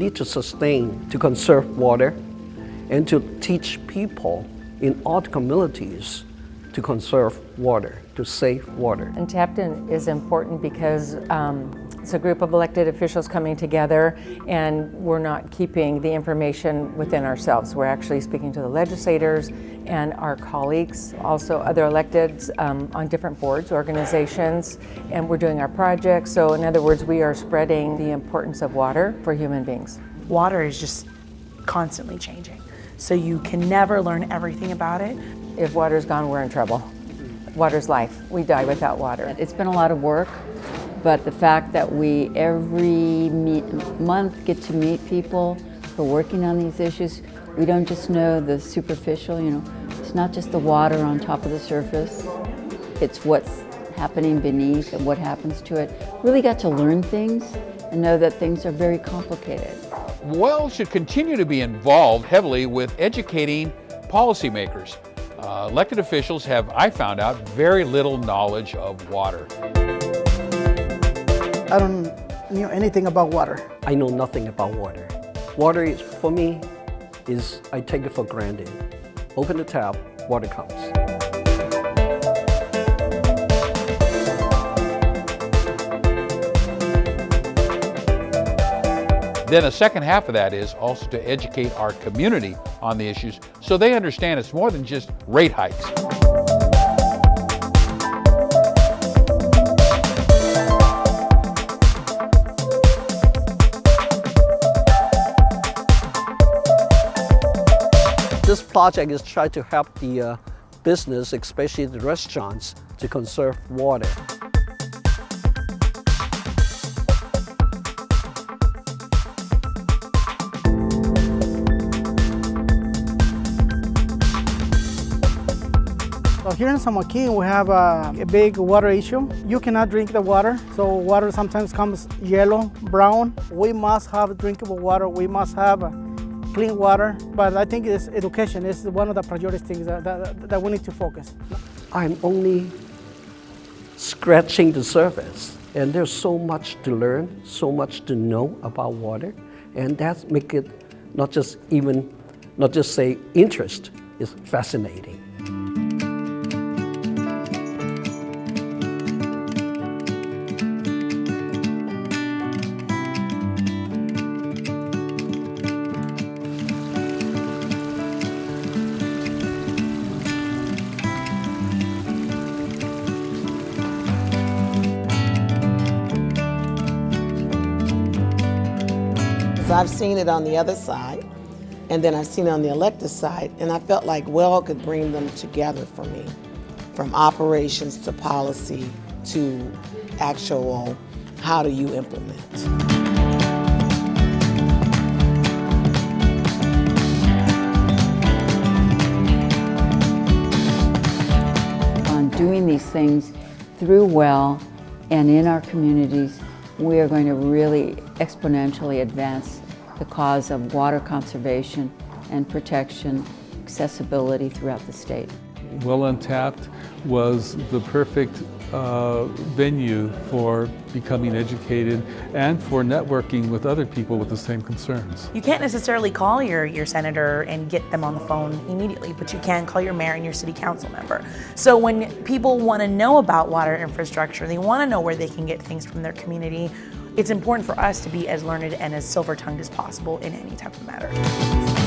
need to sustain, to conserve water, and to teach people in all the communities to conserve water, to save water. UnTapped is important because it's a group of elected officials coming together, and we're not keeping the information within ourselves. We're actually speaking to the legislators and our colleagues, also other electeds on different boards, organizations, and we're doing our projects. So in other words, we are spreading the importance of water for human beings. Water is just constantly changing, so you can never learn everything about it. If water's gone, we're in trouble. Water's life. We die without water. It's been a lot of work, but the fact that we every month get to meet people who are working on these issues, we don't just know the superficial, it's not just the water on top of the surface, it's what's happening beneath and what happens to it. Really got to learn things and know that things are very complicated. WELL should continue to be involved heavily with educating policymakers. Elected officials have, I found out, very little knowledge of water. I don't know anything about water. I know nothing about water. Water is, for me, I take it for granted. Open the tap, water comes. Then the second half of that is also to educate our community on the issues so they understand it's more than just rate hikes. This project is trying to help the business, especially the restaurants, to conserve water. So here in San Joaquin, we have a big water issue. You cannot drink the water, so water sometimes comes yellow, brown. We must have drinkable water. We must have clean water. But I think education is one of the priority things that we need to focus. I'm only scratching the surface, and there's so much to learn, so much to know about water, and that makes it not just say interest, it's fascinating. I've seen it on the other side, and then I've seen it on the elected side, and I felt like WELL could bring them together for me, from operations to policy to actual how do you implement. On doing these things through WELL and in our communities, we are going to really exponentially advance the cause of water conservation and protection, accessibility throughout the state. WELL UnTapped was the perfect venue for becoming educated and for networking with other people with the same concerns. You can't necessarily call your senator and get them on the phone immediately, but you can call your mayor and your city council member. So when people want to know about water infrastructure, they want to know where they can get things from their community, it's important for us to be as learned and as silver-tongued as possible in any type of matter.